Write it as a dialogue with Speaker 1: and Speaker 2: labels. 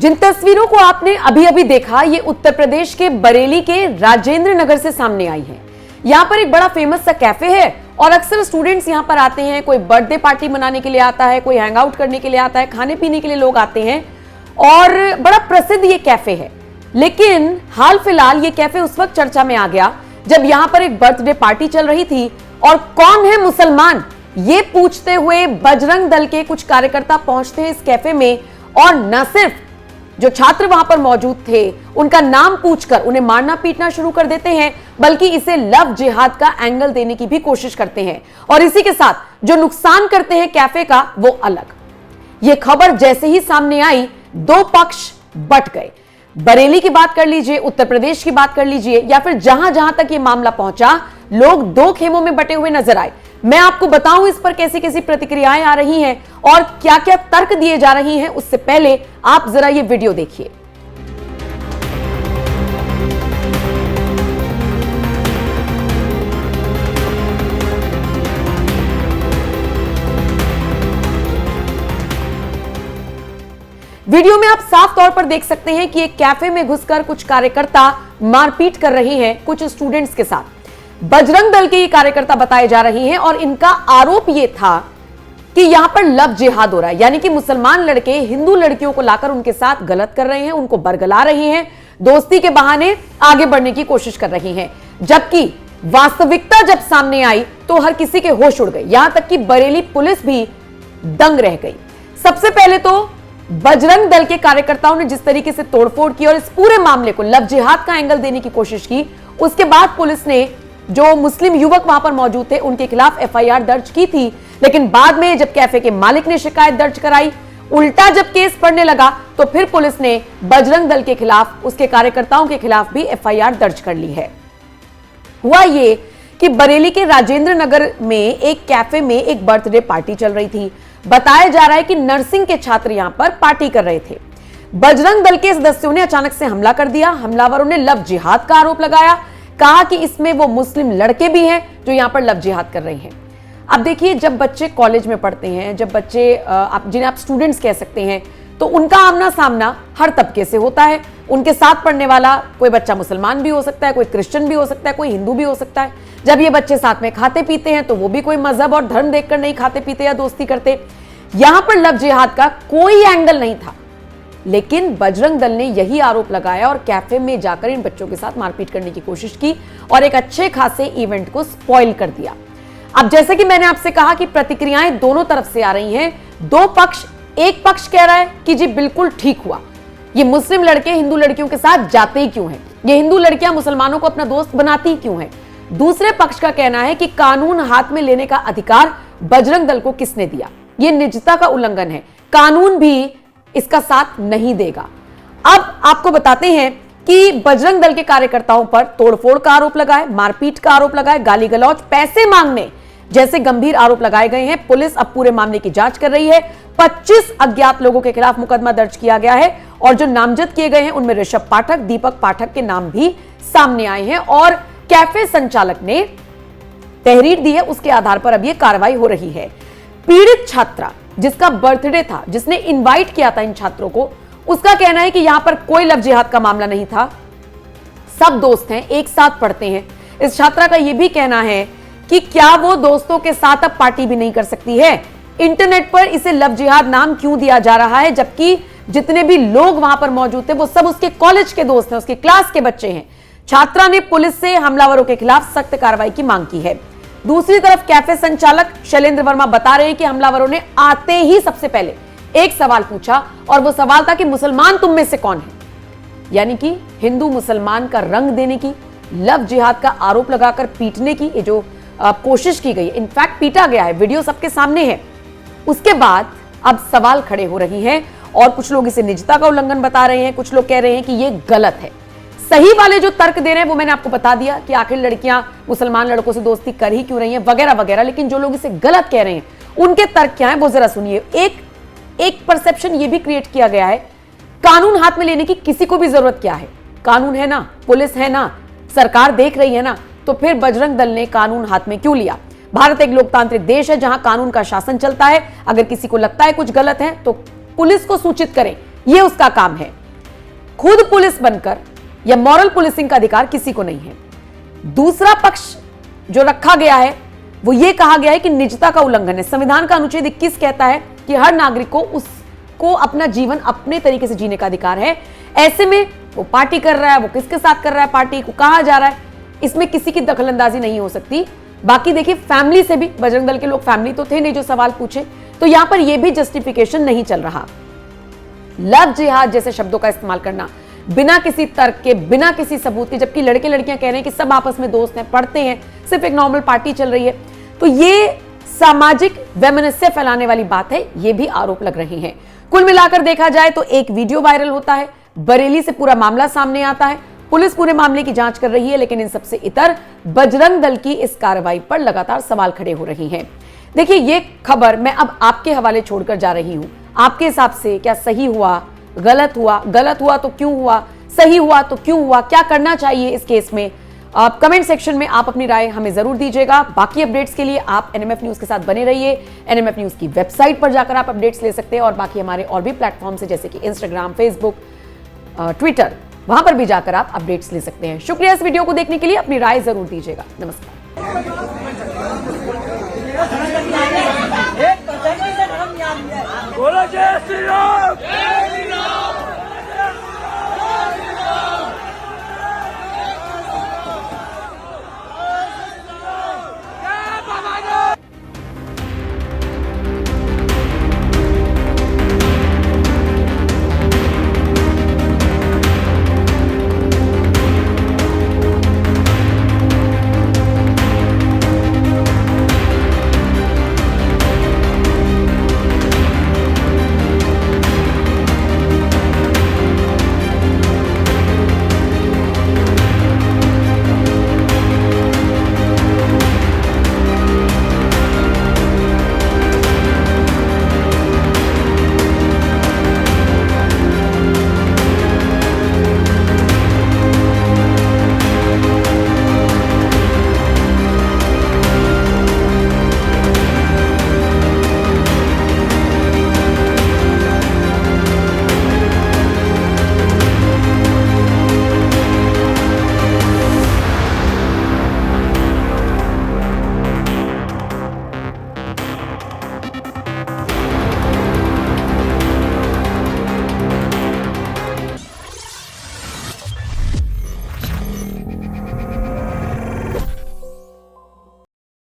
Speaker 1: जिन तस्वीरों को आपने अभी अभी देखा, ये उत्तर प्रदेश के बरेली के राजेंद्र नगर से सामने आई है। यहाँ पर एक बड़ा फेमस सा कैफे है और अक्सर स्टूडेंट्स यहाँ पर आते हैं। कोई बर्थडे पार्टी मनाने के लिए आता है, कोई हैंग आउट करने के लिए आता है, खाने पीने के लिए लोग आते हैं और बड़ा प्रसिद्ध ये कैफे है। लेकिन हाल फिलहाल ये कैफे उस वक्त चर्चा में आ गया जब यहाँ पर एक बर्थडे पार्टी चल रही थी और कौन है मुसलमान ये पूछते हुए बजरंग दल के कुछ कार्यकर्ता पहुंचते हैं इस कैफे में और न सिर्फ जो छात्र वहां पर मौजूद थे उनका नाम पूछकर उन्हें मारना पीटना शुरू कर देते हैं, बल्कि इसे लव जिहाद का एंगल देने की भी कोशिश करते हैं और इसी के साथ जो नुकसान करते हैं कैफे का वो अलग। यह खबर जैसे ही सामने आई दो पक्ष बट गए। बरेली की बात कर लीजिए, उत्तर प्रदेश की बात कर लीजिए या फिर जहां जहां तक ये मामला पहुंचा, लोग दो खेमों में बटे हुए नजर आए। मैं आपको बताऊं इस पर कैसी कैसी प्रतिक्रियाएं आ रही हैं और क्या क्या तर्क दिए जा रही हैं, उससे पहले आप जरा ये वीडियो देखिए। वीडियो में आप साफ तौर पर देख सकते हैं कि एक कैफे में घुसकर कुछ कार्यकर्ता मारपीट कर रहे हैं कुछ स्टूडेंट्स के साथ। बजरंग दल के ये कार्यकर्ता बताए जा रहे हैं और इनका आरोप यह था कि यहां पर लव जिहाद हो रहा है, यानी कि मुसलमान लड़के हिंदू लड़कियों को लाकर उनके साथ गलत कर रहे हैं, उनको बरगला रहे हैं, दोस्ती के बहाने आगे बढ़ने की कोशिश कर रहे हैं। जबकि वास्तविकता जब सामने आई तो हर किसी के होश उड़ गए, यहां तक कि बरेली पुलिस भी दंग रह गई। सबसे पहले तो बजरंग दल के कार्यकर्ताओं ने जिस तरीके से तोड़फोड़ की और इस पूरे मामले को लव जिहाद का एंगल देने की कोशिश की, उसके बाद पुलिस ने जो मुस्लिम युवक वहां पर मौजूद थे उनके खिलाफ एफआईआर दर्ज की थी। लेकिन बाद में जब कैफे के मालिक ने शिकायत दर्ज कराई, उल्टा जब केस पढ़ने लगा तो फिर पुलिस ने बजरंग दल के खिलाफ, उसके कार्यकर्ताओं के खिलाफ भी एफआईआर दर्ज कर ली है। हुआ ये कि बरेली के राजेंद्र नगर में एक कैफे में एक बर्थडे पार्टी चल रही थी। बताया जा रहा है कि नर्सिंग के छात्र यहां पर पार्टी कर रहे थे। बजरंग दल के सदस्यों ने अचानक से हमला कर दिया। हमलावरों ने लव जिहाद का आरोप लगाया, कहा कि इसमें वो मुस्लिम लड़के भी हैं जो यहां पर लव जिहाद कर रहे हैं। अब देखिए, जब बच्चे कॉलेज में पढ़ते हैं, जब बच्चे जिन्हें आप स्टूडेंट्स कह सकते हैं, तो उनका आमना सामना हर तबके से होता है। उनके साथ पढ़ने वाला कोई बच्चा मुसलमान भी हो सकता है, कोई क्रिश्चियन भी हो सकता है, कोई हिंदू भी हो सकता है। जब ये बच्चे साथ में खाते पीते हैं तो वो भी कोई मजहब और धर्म देखकर नहीं खाते पीते या दोस्ती करते। यहां पर लव जिहाद का कोई एंगल नहीं था, लेकिन बजरंग दल ने यही आरोप लगाया और कैफे में जाकर इन बच्चों के साथ मारपीट करने की कोशिश की और एक अच्छे खासे इवेंट को स्पॉइल कर दिया। अब जैसे कि मैंने आपसे कहा कि प्रतिक्रियाएं दोनों तरफ से आ रही हैं। दो पक्ष, एक पक्ष कह रहा है कि जी बिल्कुल ठीक हुआ, ये मुस्लिम लड़के हिंदू लड़कियों के साथ जाते ही क्यों हैं, ये हिंदू लड़कियां मुसलमानों को अपना दोस्त बनाती क्यों हैं। दूसरे पक्ष का कहना है कि कानून हाथ में लेने का अधिकार बजरंग दल को किसने दिया, ये निजता का उल्लंघन है, कानून भी इसका साथ नहीं देगा। अब आपको बताते हैं कि बजरंग दल के कार्यकर्ताओं पर तोड़फोड़ का आरोप लगाए, मारपीट का आरोप लगाए, गाली गलौज, पैसे मांगने जैसे गंभीर आरोप लगाए गए हैं। पुलिस अब पूरे मामले की जांच कर रही है। 25 अज्ञात लोगों के खिलाफ मुकदमा दर्ज किया गया है और जो नामजद किए गए हैं उनमें ऋषभ पाठक, दीपक पाठक के नाम भी सामने आए हैं और कैफे संचालक ने तहरीर दी है, उसके आधार पर अब यह कार्रवाई हो रही है। पीड़ित छात्रा जिसका बर्थडे था, जिसने इनवाइट किया था इन छात्रों को, उसका कहना है कि यहां पर कोई लव जिहाद का मामला नहीं था, सब दोस्त हैं, एक साथ पढ़ते हैं। इस छात्रा का यह भी कहना है कि क्या वो दोस्तों के साथ अब पार्टी भी नहीं कर सकती है। इंटरनेट पर इसे लव जिहाद नाम क्यों दिया जा रहा है, जबकि जितने भी लोग वहां पर मौजूद थे वो सब उसके कॉलेज के दोस्त हैं, उसके क्लास के बच्चे हैं। छात्रा ने पुलिस से हमलावरों के खिलाफ सख्त कार्रवाई की मांग की है। दूसरी तरफ कैफे संचालक शैलेंद्र वर्मा बता रहे हैं कि हमलावरों ने आते ही सबसे पहले एक सवाल पूछा और वो सवाल था कि मुसलमान तुम में से कौन है, यानी कि हिंदू मुसलमान का रंग देने की, लव जिहाद का आरोप लगाकर पीटने की ये जो कोशिश की गई है। इनफैक्ट पीटा गया है, वीडियो सबके सामने है। उसके बाद अब सवाल खड़े हो रही हैं और कुछ लोग इसे निजता का उल्लंघन बता रहे हैं, कुछ लोग कह रहे हैं कि ये गलत है। सही वाले जो तर्क दे रहे हैं वो मैंने आपको बता दिया कि आखिर लड़कियां मुसलमान लड़कों से दोस्ती कर ही क्यों रही हैं वगैरह वगैरह, लेकिन जो लोग इसे गलत कह रहे हैं उनके तर्क क्या है वो जरा सुनिए। एक परसेप्शन ये भी क्रिएट किया गया है, कानून हाथ में लेने की किसी को भी जरूरत क्या है, कानून है ना, पुलिस है ना, सरकार देख रही है ना, तो फिर बजरंग दल ने कानून हाथ में क्यों लिया। भारत एक लोकतांत्रिक देश है जहां कानून का शासन चलता है। अगर किसी को लगता है कुछ गलत है तो पुलिस को सूचित करें, यह उसका काम है। खुद पुलिस बनकर या मॉरल पुलिसिंग का अधिकार किसी को नहीं है। दूसरा पक्ष जो रखा गया है वो ये कहा गया है कि निजता का उल्लंघन है। संविधान का अनुच्छेद 21 कहता है कि हर नागरिक को उसको अपना जीवन अपने तरीके से जीने का अधिकार है। ऐसे में वो पार्टी कर रहा है, वो किसके साथ कर रहा है, पार्टी को कहां जा रहा है, इसमें किसी की दखलंदाजी नहीं हो सकती। बाकी देखिए, फैमिली से भी, बजरंग दल के लोग फैमिली तो थे नहीं जो सवाल पूछे, तो यहां पर यह भी जस्टिफिकेशन नहीं चल रहा। लव जिहाद जैसे शब्दों का इस्तेमाल करना बिना किसी तर्क के, बिना किसी सबूत के, जबकि लड़के लड़कियां कह रहे हैं कि सब आपस में दोस्त हैं, पढ़ते हैं, सिर्फ एक नॉर्मल पार्टी चल रही है, तो ये सामाजिक वैमनस्य फैलाने वाली बात है। ये भी आरोप लग रहे हैं। कुल मिलाकर देखा जाए तो एक वीडियो वायरल होता है, बरेली से पूरा मामला सामने आता है, पुलिस पूरे मामले की जांच कर रही है, लेकिन इन सबसे इतर बजरंग दल की इस कार्रवाई पर लगातार सवाल खड़े हो रहे हैं। देखिए, ये खबर मैं अब आपके हवाले छोड़कर जा रही हूं। आपके हिसाब से क्या सही हुआ, गलत हुआ, गलत हुआ तो क्यों हुआ, सही हुआ तो क्यों हुआ, क्या करना चाहिए इस केस में? कमेंट सेक्शन में आप अपनी राय हमें जरूर दीजिएगा। बाकी अपडेट्स के लिए आप एनएमएफ न्यूज के साथ बने रहिए। एनएमएफ न्यूज की वेबसाइट पर जाकर आप अपडेट्स ले सकते हैं और बाकी हमारे और भी प्लेटफॉर्म से, जैसे कि इंस्टाग्राम, फेसबुक, ट्विटर, वहां पर भी जाकर आप अपडेट्स ले सकते हैं। शुक्रिया इस वीडियो को देखने के लिए। अपनी राय जरूर दीजिएगा। नमस्कार।
Speaker 2: बोलो जय श्री राम।